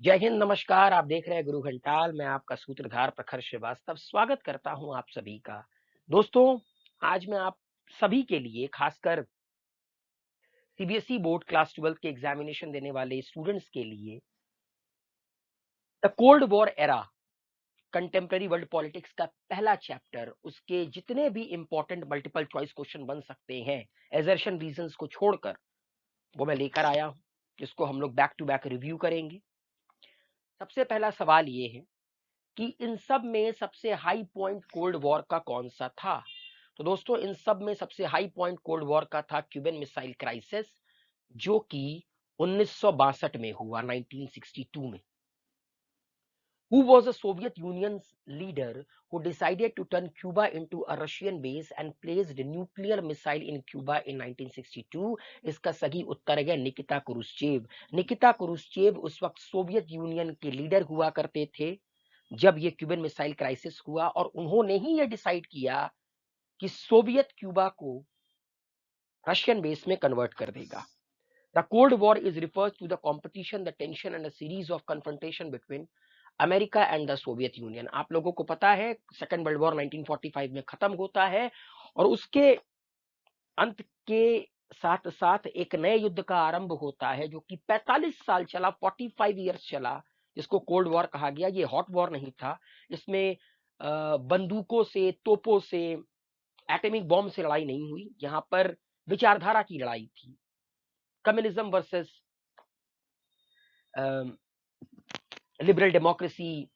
जय हिंद, नमस्कार। आप देख रहे हैं गुरु घंटाल। मैं आपका सूत्रधार प्रखर श्रीवास्तव स्वागत करता हूं आप सभी का। दोस्तों, आज मैं आप सभी के लिए, खासकर सीबीएसई बोर्ड क्लास 12 के एग्जामिनेशन देने वाले स्टूडेंट्स के लिए, the cold war era contemporary world politics का पहला चैप्टर, उसके जितने भी इंपॉर्टेंट मल्टीपल चॉइस क्वेश्चन बन सकते हैं एजर्शन रीजंस को छोड़कर, वो मैं लेकर आया हूं, जिसको हम लोग बैक टू बैक रिव्यू करेंगे। सबसे पहला सवाल ये है कि इन सब में सबसे हाई पॉइंट कोल्ड वॉर का कौन सा था। तो दोस्तों, इन सब में सबसे हाई पॉइंट कोल्ड वॉर का था क्यूबन मिसाइल क्राइसिस, जो कि 1962 में हुआ, 1962 में। Who was the Soviet Union's leader who decided to turn Cuba into a Russian base and placed a nuclear missile in Cuba in 1962? इसका सही उत्तर है निकिता क्रुश्चेव। निकिता क्रुश्चेव उस वक्त सोवियत यूनियन के लीडर हुआ करते थे जब ये क्यूबन मिसाइल क्राइसिस हुआ, और उन्होंने ही ये डिसाइड किया कि सोवियत क्यूबा को रशियन बेस में कन्वर्ट कर देगा। The cold war is refers to the competition, the tension and a series of confrontation between America and the Soviet Union. आप लोगों को पता है, सेकेंड वर्ल्ड वॉर 1945 में खत्म होता है, और उसके अंत के साथ साथ एक नए युद्ध का आरंभ होता है जो कि 45 साल चला, 45 ईयर्स चला, जिसको कोल्ड वॉर कहा गया। ये हॉट वॉर नहीं था। इसमें बंदूकों से, तोपों से, एटॉमिक बॉम्ब से लड़ाई नहीं हुई। यहाँ पर विचारधारा की लड़ाई थी। Communism versus liberal democracy,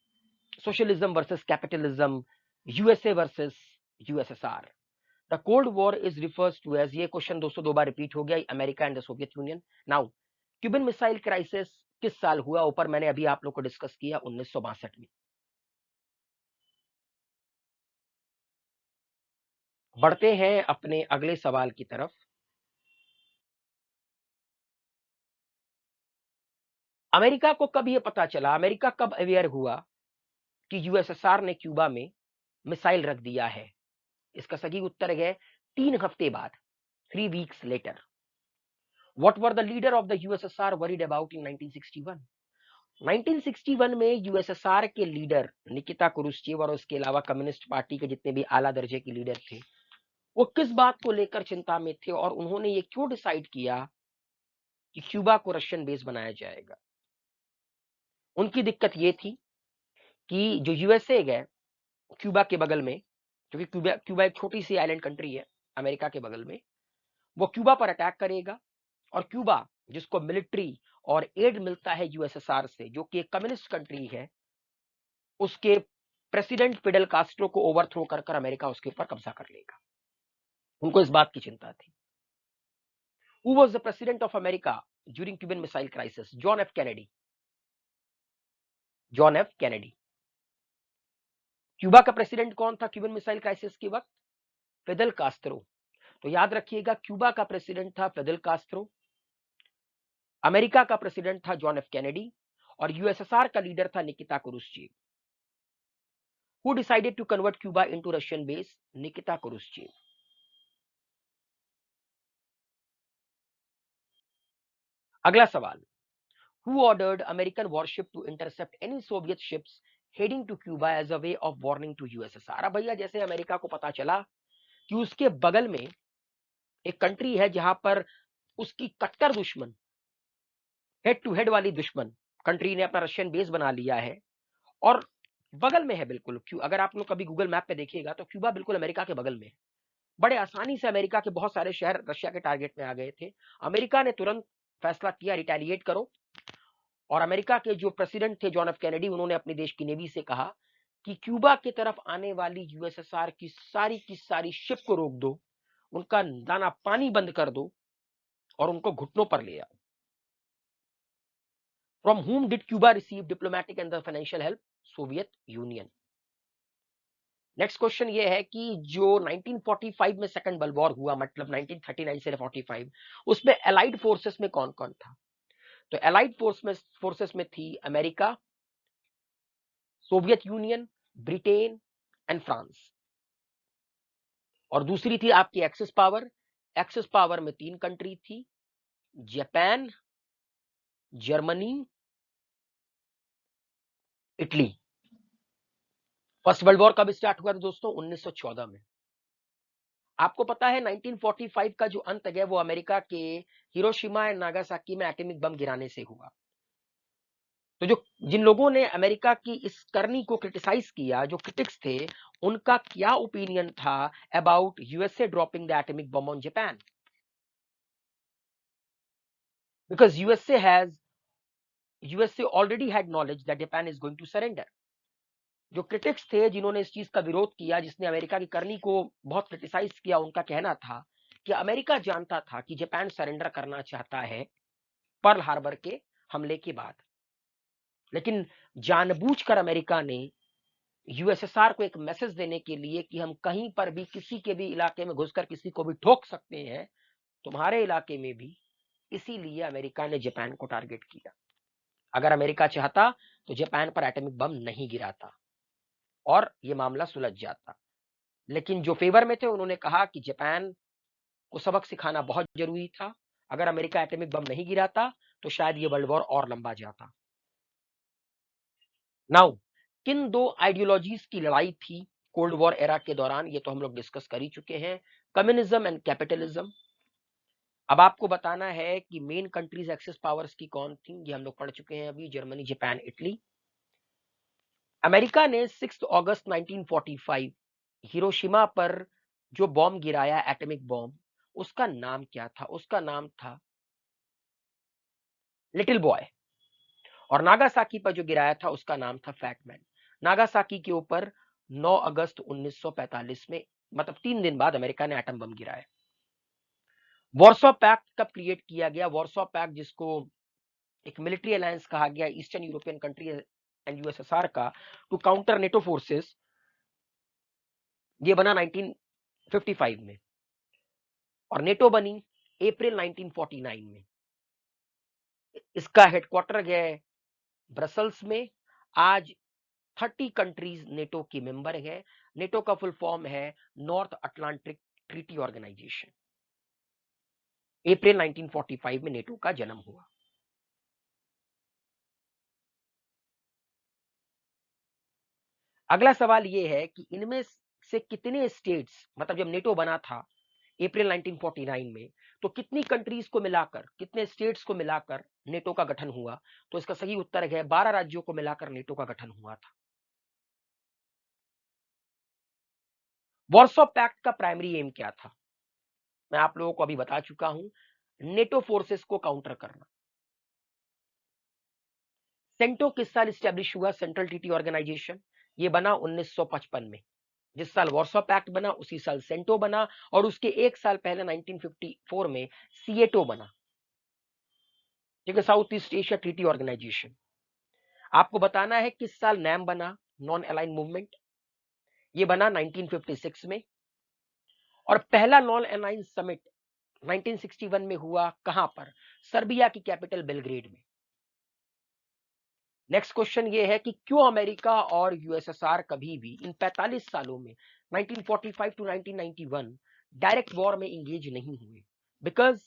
socialism versus capitalism, USA versus USSR. The cold war is refers to as, ये क्वेश्चन दोस्तों दो बार रिपीट हो गया, America and the Soviet Union. Now, Cuban missile crisis किस साल हुआ? ऊपर मैंने अभी आप लोग को डिस्कस किया, 1962 में। बढ़ते हैं अपने अगले सवाल की तरफ। अमेरिका को कब ये पता चला, अमेरिका कब अवेयर हुआ कि यूएसएसआर ने क्यूबा में मिसाइल रख दिया है? इसका सही उत्तर है 3 हफ्ते बाद, 3 weeks later. What were the leader of the USSR worried about in 1961? 1961 में यूएसएसआर के लीडर निकिता क्रुश्चेव और उसके अलावा कम्युनिस्ट पार्टी के जितने भी आला दर्जे के लीडर थे, वो किस बात को लेकर चिंता में थे, और उन्होंने ये क्यों डिसाइड किया कि क्यूबा को रशियन बेस बनाया जाएगा? उनकी दिक्कत ये थी कि जो यूएसए है क्यूबा के बगल में, क्योंकि क्यूबा क्यूबा एक छोटी सी आइलैंड कंट्री है अमेरिका के बगल में, वो क्यूबा पर अटैक करेगा, और क्यूबा, जिसको मिलिट्री और एड मिलता है यूएसएसआर से, जो कि एक कम्युनिस्ट कंट्री है, उसके प्रेसिडेंट फिडेल कास्ट्रो को ओवरथ्रो कर कर अमेरिका उसके ऊपर कब्जा कर लेगा। उनको इस बात की चिंता थी। Who was the president of America during Cuban missile crisis? John F Kennedy. John F Kennedy. Cuba का प्रेसिडेंट कौन था क्यूबन मिसाइल क्राइसिस के वक्त? Fidel Castro. तो याद रखिएगा, क्यूबा का प्रेसिडेंट था फिडेल कास्ट्रो, अमेरिका का प्रेसिडेंट था जॉन एफ कैनेडी, और यूएसएसआर का लीडर था Nikita Khrushchev. Who decided to convert Cuba into Russian base? Nikita Khrushchev. अगला सवाल, who ordered American warship to intercept any Soviet ships heading to Cuba as a way of warning to USSR? अब भैया, जैसे America को पता चला कि उसके बगल में एक कंट्री है जहां पर उसकी कट्टर दुश्मन, हेड टू हेड वाली दुश्मन कंट्री ने अपना रशियन बेस बना लिया है, और बगल में है बिल्कुल। अगर आप लोग कभी गूगल मैप पे देखिएगा तो क्यूबा बिल्कुल अमेरिका के बगल में है। बड़े आसानी से अमेरिका के बहुत सारे शहर रशिया के टारगेट में आ गए थे। अमेरिका ने तुरंत फैसला किया, रिटेलिएट करो। और अमेरिका के जो प्रेसिडेंट थे जॉन एफ कैनेडी, उन्होंने अपनी देश की नेवी से कहा कि क्यूबा की तरफ आने वाली यूएसएसआर की सारी शिप को रोक दो, उनका दाना पानी बंद कर दो, और उनको घुटनों पर ले आओ। From whom did Cuba receive diplomatic and financial help? Soviet union. Next question ये है कि जो 1945 में सेकंड वर्ल्ड वॉर हुआ, मतलब 1939 से 45, उसमें एलाइड फोर्सेस में कौन कौन था? तो एलाइड फोर्सेस में थी America, Soviet union, Britain and France. और दूसरी थी आपकी एक्सिस पावर। एक्सिस पावर में 3 कंट्री थी, Japan, Germany Italy. First world war कब स्टार्ट हुआ था दोस्तों? 1914 में। आपको पता है 1945 का जो अंत है वो अमेरिका के हिरोशिमा एंड नागासाकी में एटॉमिक बम गिराने से हुआ। तो जो जिन लोगों ने अमेरिका की इस करनी को क्रिटिसाइज किया, जो क्रिटिक्स थे, उनका क्या ओपिनियन था about USA dropping the atomic bomb on Japan? Because USA already had knowledge that Japan is going to surrender. जो क्रिटिक्स थे, जिन्होंने इस चीज का विरोध किया, जिसने अमेरिका की करनी को बहुत क्रिटिसाइज किया, उनका कहना था कि अमेरिका जानता था कि जापान सरेंडर करना चाहता है पर्ल हार्बर के हमले के बाद, लेकिन जानबूझकर अमेरिका ने यूएसएसआर को एक मैसेज देने के लिए कि हम कहीं पर भी किसी के भी इलाके में घुसकर किसी को भी ठोक सकते हैं, तुम्हारे इलाके में भी, इसीलिए अमेरिका ने जापान को टारगेट किया। अगर अमेरिका चाहता तो जापान पर एटॉमिक बम नहीं गिराता और यह मामला सुलझ जाता। लेकिन जो फेवर में थे उन्होंने कहा कि जापान को सबक सिखाना बहुत जरूरी था। अगर अमेरिका एटॉमिक बम नहीं गिराता तो शायद ये वर्ल्ड वॉर और लंबा जाता। नाउ, किन दो आइडियोलॉजीज की लड़ाई थी कोल्ड वॉर एरा के दौरान? ये तो हम लोग डिस्कस कर ही चुके हैं, कम्युनिज्म एंड कैपिटलिज्म। अब आपको बताना है कि मेन कंट्रीज एक्सेस पावर्स की कौन थी, ये हम लोग पढ़ चुके हैं अभी, जर्मनी, जापान, इटली। अमेरिका ने 6 अगस्त 1945 हिरोशिमा पर जो बॉम्ब गिराया, एटॉमिक बॉम्ब, उसका नाम क्या था? उसका नाम था लिटिल बॉय। और नागासाकी पर जो गिराया था उसका नाम था फैट मैन। नागासाकी के ऊपर 9 अगस्त 1945 में, मतलब 3 दिन बाद, अमेरिका ने एटम बम गिराया। वॉर्सो पैक्ट कब क्रिएट किया गया? वॉर्सो पैक्ट, जिसको एक मिलिट्री अलायंस कहा गया eastern European country and USSR का, टू काउंटर नेटो फोर्सेस, ये बना 1955 में और नेटो बनी अप्रैल 1949 में। इसका हेडक्वार्टर है ब्रसल्स में। आज 30 कंट्रीज नेटो की मेंबर है। नेटो का फुल फॉर्म है नॉर्थ अटलांटिक ट्रीटी ऑर्गेनाइजेशन। अप्रैल 1945 में नेटो का जन्म हुआ। अगला सवाल यह है कि इनमें से कितने स्टेट्स, मतलब जब नेटो बना था अप्रैल 1949 में, तो कितनी कंट्रीज को मिलाकर, कितने स्टेट्स को मिलाकर नेटो का गठन हुआ? तो इसका सही उत्तर है 12 राज्यों को मिलाकर नेटो का गठन हुआ था। वॉर्सो पैक्ट का प्राइमरी एम क्या था? मैं आप लोगों को अभी बता चुका हूं, नेटो फोर्सेस को काउंटर करना। सेंटो किस साल स्टैब्लिश हुआ? सेंट्रल ट्रीटी ऑर्गेनाइजेशन, ये बना 1955 में। जिस साल वॉर्सो पैक्ट बना उसी साल सेंटो बना, और उसके एक साल पहले 1954 में सीएटो बना, ठीक है, south east Asia treaty organisation. आपको बताना है किस साल नैम बना, नॉन अलाइन मूवमेंट, ये बना 1956 में। और पहला नॉन अलाइन समिट 1961 में हुआ कहां पर? सर्बिया की कैपिटल बेलग्रेड में। नेक्स्ट क्वेश्चन ये है कि क्यों अमेरिका और यूएसएसआर कभी भी इन 45 सालों में 1945 टू 1991 डायरेक्ट वॉर में इंगेज नहीं हुए? Because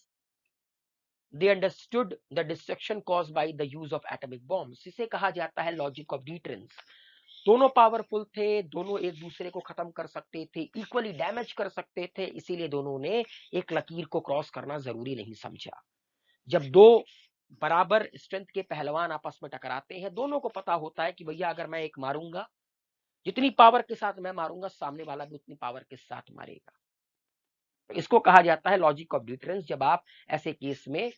they understood the destruction caused by the use of atomic bombs. इसे कहा जाता है लॉजिक ऑफ डिटरेंस। दोनों पावरफुल थे, दोनों एक दूसरे को खत्म कर सकते थे, इक्वली डैमेज कर सकते थे, इसीलिए दोनों ने एक लकीर को क्रॉस करना जरूरी नहीं समझा। जब दो बराबर स्ट्रेंथ के पहलवान आपस में टकराते हैं, दोनों को पता होता है कि भैया अगर मैं एक मारूंगा, जितनी पावर के साथ मैं मारूंगा, सामने वाला भी उतनी पावर के साथ मारेगा। तो इसको कहा जाता है लॉजिक ऑफ डिफरेंस, जब आप ऐसे केस में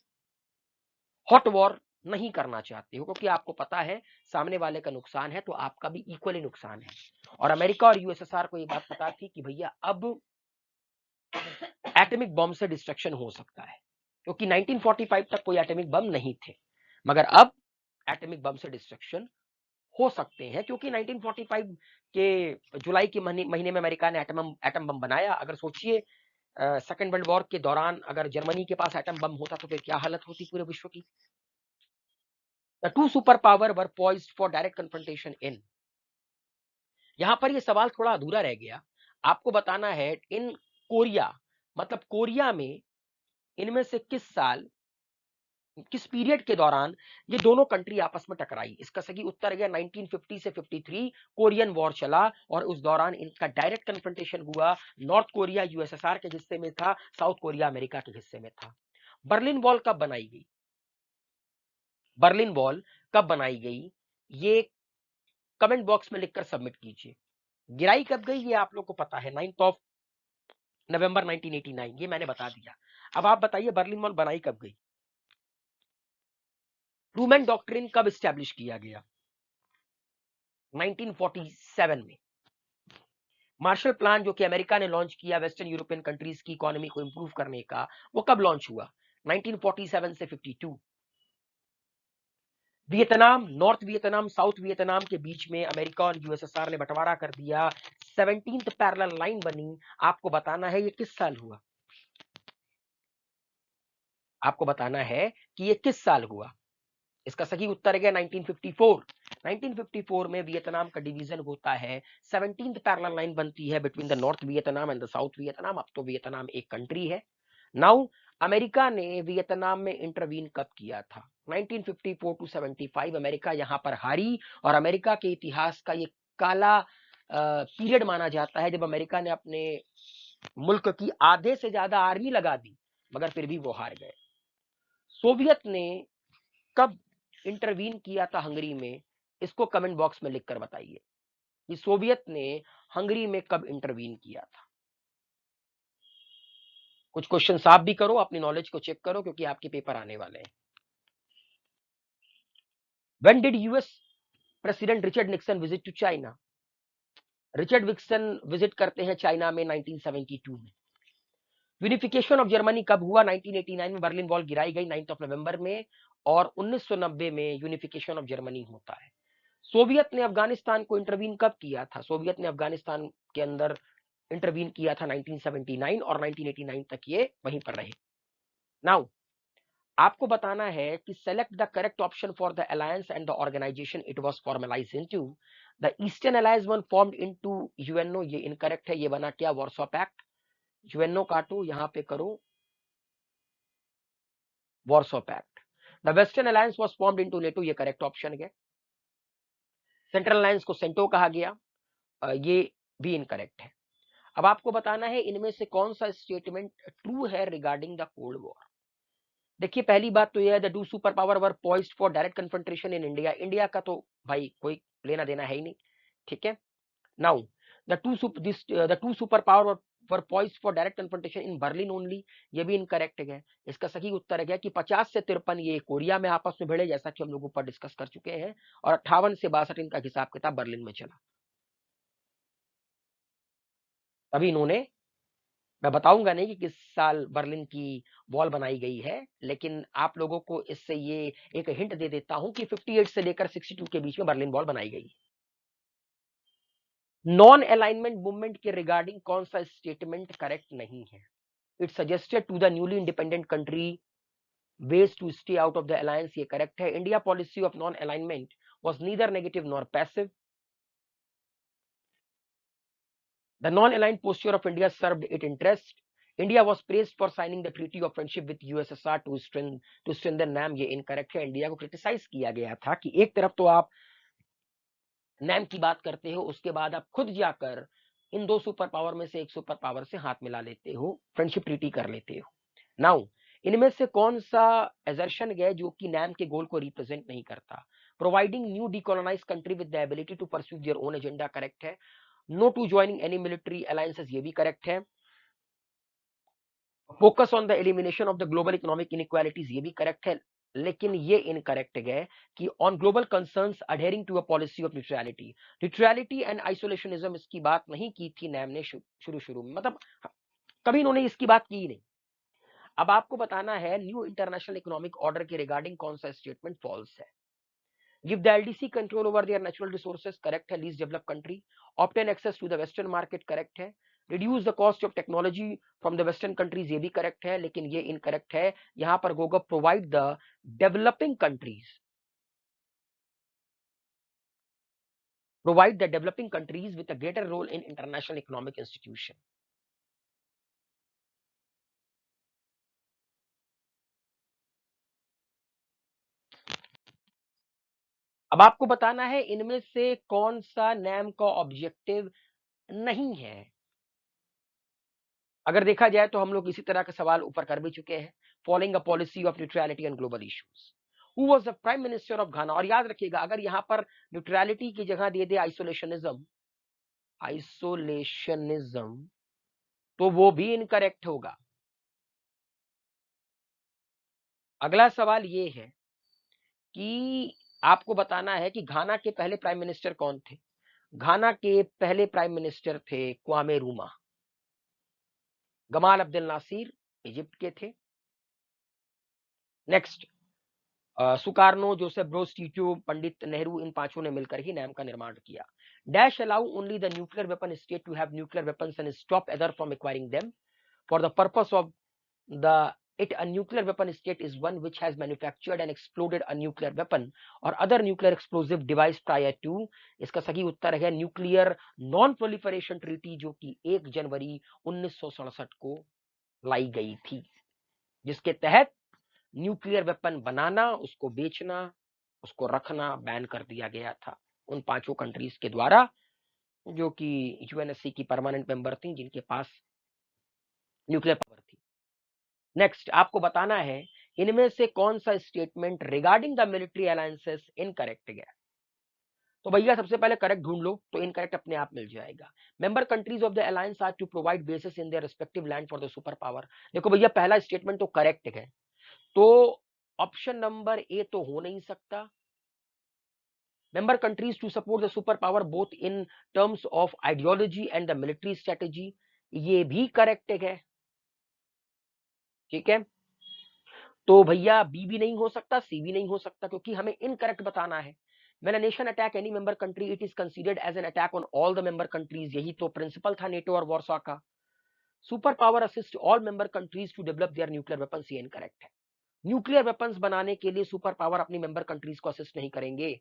हॉट वॉर नहीं करना चाहते हो, क्योंकि आपको पता है सामने वाले का नुकसान है तो आपका भी इक्वली नुकसान है। और अमेरिका और यूएसएसआर को ये बात पता थी कि भैया अब एटॉमिक बम से डिस्ट्रक्शन हो सकता है, क्योंकि 1945 तक कोई एटॉमिक बम नहीं थे, मगर अब एटॉमिक बम से डिस्ट्रक्शन हो सकते हैं, क्योंकि 1945 के जुलाई के महीने में अमेरिका ने एटम बम बनाया। अगर सोचिए सेकेंड वर्ल्ड वॉर के दौरान अगर जर्मनी के पास एटम बम होता तो फिर क्या हालत होती पूरे विश्व की। The two super power were poised for direct confrontation in. यहां पर ये सवाल थोड़ा अधूरा रह गया। आपको बताना है इन कोरिया, मतलब कोरिया में इनमें से किस साल किस पीरियड के दौरान ये दोनों कंट्री आपस में टकराई? इसका सही उत्तर है 1950 से 53 कोरियन वॉर चला और उस दौरान इनका डायरेक्ट कन्फ्रंटेशन हुआ। नॉर्थ कोरिया यूएसएसआर के हिस्से में था, साउथ कोरिया अमेरिका के हिस्से में था। बर्लिन वॉल कब बनाई गई? बर्लिन वॉल कब बनाई गई? ये कमेंट बॉक्स में लिखकर सबमिट कीजिए। गिराई कब गई ये आप लोग को पता है, 9 ऑफ नवंबर 1989, ये मैंने बता दिया। अब आप बताइए बर्लिन वॉल बनाई कब गई? ट्रूमैन डॉक्ट्रिन कब स्टैब्लिश किया गया? 1947 में। मार्शल प्लान जो कि अमेरिका ने लॉन्च किया वेस्टर्न यूरोपियन कंट्रीज की इकोनॉमी को इंप्रूव करने का, वो कब लॉन्च हुआ? 1947 से 52। Vietnam, north Vietnam south Vietnam के बीच में अमेरिका और यूएसएसआर ने बंटवारा कर दिया। 17th पैरेलल लाइन बनी। आपको बताना है ये किस साल हुआ? आपको बताना है कि ये किस साल हुआ। इसका सही उत्तर है 1954। 1954 में वियतनाम का डिवीजन होता है। 17th पैरेलल लाइन बनती है between the north Vietnam and the south Vietnam. अब तो वियतनाम एक कंट्री है। नाउ अमेरिका ने वियतनाम में इंटरवीन कब किया था? 1954 टू 75। अमेरिका यहां पर हारी और अमेरिका के इतिहास का ये काला पीरियड माना जाता है जब अमेरिका ने अपने मुल्क की आधे से ज्यादा आर्मी लगा दी मगर फिर भी वो हार गए। सोवियत ने कब इंटरवीन किया था हंगरी में? इसको कमेंट बॉक्स में लिखकर बताइए कि सोवियत ने हंगरी में कब इंटरवीन किया था। कुछ क्वेश्चन आप भी करो, अपनी नॉलेज को चेक करो क्योंकि आपके पेपर आने वाले हैं। When did US president Richard Nixon visit to China? Richard Nixon visit करते हैं चाइना में 1972 में। यूनिफिकेशन ऑफ जर्मनी कब हुआ? 1989 में बर्लिन वॉल गिराई गई 9 नवंबर में और 1990 में यूनिफिकेशन ऑफ जर्मनी होता है। सोवियत ने अफगानिस्तान को इंटरवीन कब किया था? सोवियत ने अफगानिस्तान के अंदर इंटरवीन किया था 1979 और 1989 तक ये वहीं पर रहे। नाउ आपको बताना है कि select the correct option for the alliance and the organisation it was formalised into. The eastern alliance one formed into UNO, ये इनकरेक्ट है। ये बना क्या? Warsaw pact. यूएनओ काटो, यहां पे करो Warsaw pact. The western alliance was formed into NATO, ये करेक्ट ऑप्शन है। सेंट्रल अलायंस को सेंटो कहा गया, ये भी इनकरेक्ट है। अब आपको बताना है इनमें से कौन सा स्टेटमेंट ट्रू है रिगार्डिंग द कोल्ड वॉर। देखिए पहली बात तो यह है the two super power were poised for direct confrontation in India. India का तो भाई कोई लेना देना है ही नहीं, ठीक है। Now the two super power were poised for direct confrontation in Berlin only, ये भी इनकरेक्ट है। इसका सही उत्तर है कि 50 से 53 ये कोरिया में आपस में भिड़े, जैसा कि हम लोग ऊपर डिस्कस कर चुके हैं, और 58 से 62 इनका हिसाब किताब बर्लिन में चला। तभी इन्होंने, मैं बताऊंगा नहीं कि किस साल बर्लिन की वॉल बनाई गई है, लेकिन आप लोगों को इससे ये एक हिंट दे देता हूं कि 58 से लेकर 62 के बीच में बर्लिन वॉल बनाई गई। नॉन अलाइनमेंट मूवमेंट के रिगार्डिंग कौन सा स्टेटमेंट करेक्ट नहीं है? It suggested to the newly independent country ways to stay out of the alliance, ये करेक्ट है। India policy of non alignment was neither negative nor passive. The non-aligned posture of India served its interest. India was praised for signing the treaty of friendship with USSR to strengthen NAM, ये incorrect है। India को criticise किया गया था कि एक तरफ तो आप नैम की बात करते हो, उसके बाद आप खुद जाकर इन दो सुपर पावर में से एक सुपर पावर से हाथ मिला लेते हो, फ्रेंडशिप ट्रीटी कर लेते हो। नाउ इनमें से कौन सा एजर्शन है जो कि नैम के गोल को रिप्रेजेंट नहीं करता? Providing new decolonise country with the ability to pursue their own agenda, correct है। No to joining any military alliances, ये भी करेक्ट है। Focus on the elimination of the global economic inequalities, ये भी करेक्ट है। लेकिन ये इनकरेक्ट है कि on global concerns adhering to a policy of neutrality. Neutrality and isolationism इसकी बात नहीं की थी नैम ने शुरू में, मतलब कभी इन्होंने इसकी बात की नहीं। अब आपको बताना है न्यू इंटरनेशनल इकोनॉमिक ऑर्डर के रिगार्डिंग कौन सा स्टेटमेंट फॉल्स है? Give the LDC control over their natural resources, correct है। Least develop country. Obtain access to the western market, correct है। Reduce the cost of technology from the western countries, ये भी correct है, लेकिन ये incorrect है। यहां पर Goga provide the developing countries, provide the developing countries with a greater role in international economic institution. अब आपको बताना है इनमें से कौन सा नैम का ऑब्जेक्टिव नहीं है। अगर देखा जाए तो हम लोग इसी तरह का सवाल ऊपर कर भी चुके हैं। Following a policy of neutrality and global issues, who was the prime minister of घाना। और याद रखिएगा, अगर यहां पर न्यूट्रलिटी की जगह दे दे आइसोलेशनिज्म, आइसोलेशनिज्म, तो वो भी इनकरेक्ट होगा। अगला सवाल ये है कि आपको बताना है कि घाना के पहले प्राइम मिनिस्टर कौन थे। घाना के पहले प्राइम मिनिस्टर थे Kwame Nkrumah. Gamal Abdul Nasser Egypt के थे। Next, Sukarno, Joseph Broz Tito, Pandit Nehru, इन पांचों ने मिलकर ही नैम का निर्माण किया। Dash allow only the nuclear weapon state to have nuclear weapons and stop other from acquiring them for the purpose of the it a nuclear weapon state is one which has manufactured and exploded a nuclear weapon or other nuclear explosive device prior to। इसका सही उत्तर है nuclear non proliferation treaty, जो कि 1 जनवरी 1967 को लाई गई थी, जिसके तहत न्यूक्लियर वेपन बनाना, उसको बेचना, उसको रखना बैन कर दिया गया था उन पांचों कंट्रीज के द्वारा, जो कि यूएनएससी की परमानेंट मेंबर थी, जिनके पास न्यूक्लियर पावर थी। नेक्स्ट, आपको बताना है इनमें से कौन सा statement regarding the military alliances incorrect है। तो भैया सबसे पहले करेक्ट ढूंढ लो, तो इनकरेक्ट अपने आप मिल जाएगा। Member countries of the alliance are to provide basis in their respective land for the super power. देखो भैया, पहला स्टेटमेंट तो करेक्ट है, तो ऑप्शन नंबर ए तो हो नहीं सकता। Member countries to support the super power both in terms of ideology and the military strategy, ये भी करेक्ट है। ठीक है, तो भैया बी भी नहीं हो सकता, सी भी नहीं हो सकता, क्योंकि हमें इनकरेक्ट बताना है। When a nation attack any member country, it is considered as an attack on all the member countries। यही तो प्रिंसिपल था नेटो और वॉर्सो का। Super power assist all member countries to develop their nuclear weapons, ये incorrect है। Nuclear weapons बनाने के लिए सुपर पावर अपनी मेंबर कंट्रीज को असिस्ट नहीं करेंगे।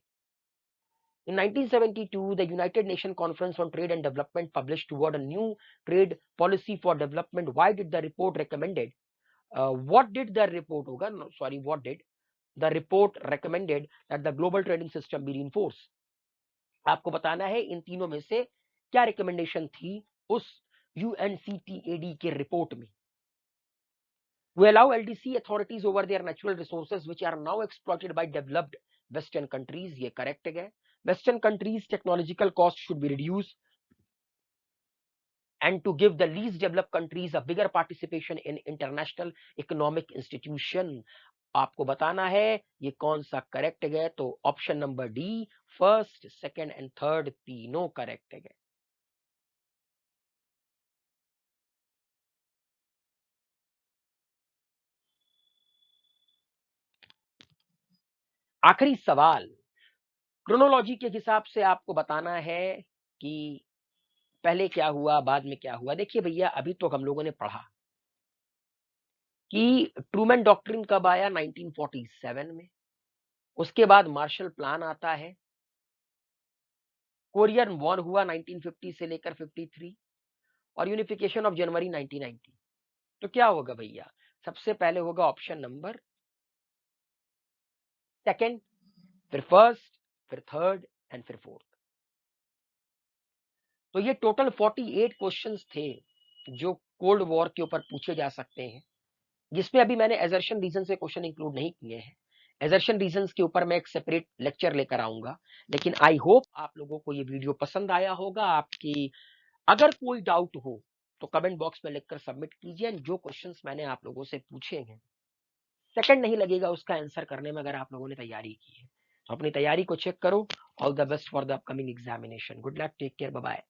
In 1972, the United Nations Conference on Trade and Development published toward a new trade policy for development. Why did the report recommended? What did the report होगा? No, sorry, what did the report recommended that the global trading system be reinforced? आपको बताना है इन तीनों में से क्या recommendation थी उस यूएनसीटीएडी के रिपोर्ट में। We allow LDC authorities over their natural resources which are now exploited by developed western countries, ये करेक्ट है। Western countries technological cost should be reduced and to give the least developed countries a bigger participation in international economic institution। आपको बताना है ये कौन सा correct है, तो option number D, first, second and third तीनों करेक्ट है। आखिरी सवाल, क्रोनोलॉजी के हिसाब से आपको बताना है कि पहले क्या हुआ बाद में क्या हुआ। देखिए भैया, अभी तो हम लोगों ने पढ़ा कि ट्रूमैन डॉक्ट्रिन कब आया, 1947 में। उसके बाद मार्शल प्लान आता है, कोरियन वॉर हुआ 1950 से लेकर 53, और यूनिफिकेशन ऑफ जनवरी 1990। तो क्या होगा भैया, सबसे पहले होगा ऑप्शन नंबर सेकंड, फिर फर्स्ट, फिर थर्ड एंड फिर फोर्थ। तो ये टोटल 48 क्वेश्चंस थे जो कोल्ड वॉर के ऊपर पूछे जा सकते हैं, जिसमें अभी मैंने एजर्शन रीजन से क्वेश्चन इंक्लूड नहीं किए हैं। एजर्शन रीजंस के ऊपर मैं एक सेपरेट लेक्चर लेकर आऊंगा। लेकिन आई होप आप लोगों को ये वीडियो पसंद आया होगा। आपकी अगर कोई डाउट हो तो कमेंट बॉक्स में लिखकर सबमिट कीजिए। जो क्वेश्चंस मैंने आप लोगों से पूछे हैं, सेकंड नहीं लगेगा उसका आंसर करने में, अगर आप लोगों ने तैयारी की है तो अपनी तैयारी को चेक करो। All the best for the upcoming examination. Good luck, take care, bye bye.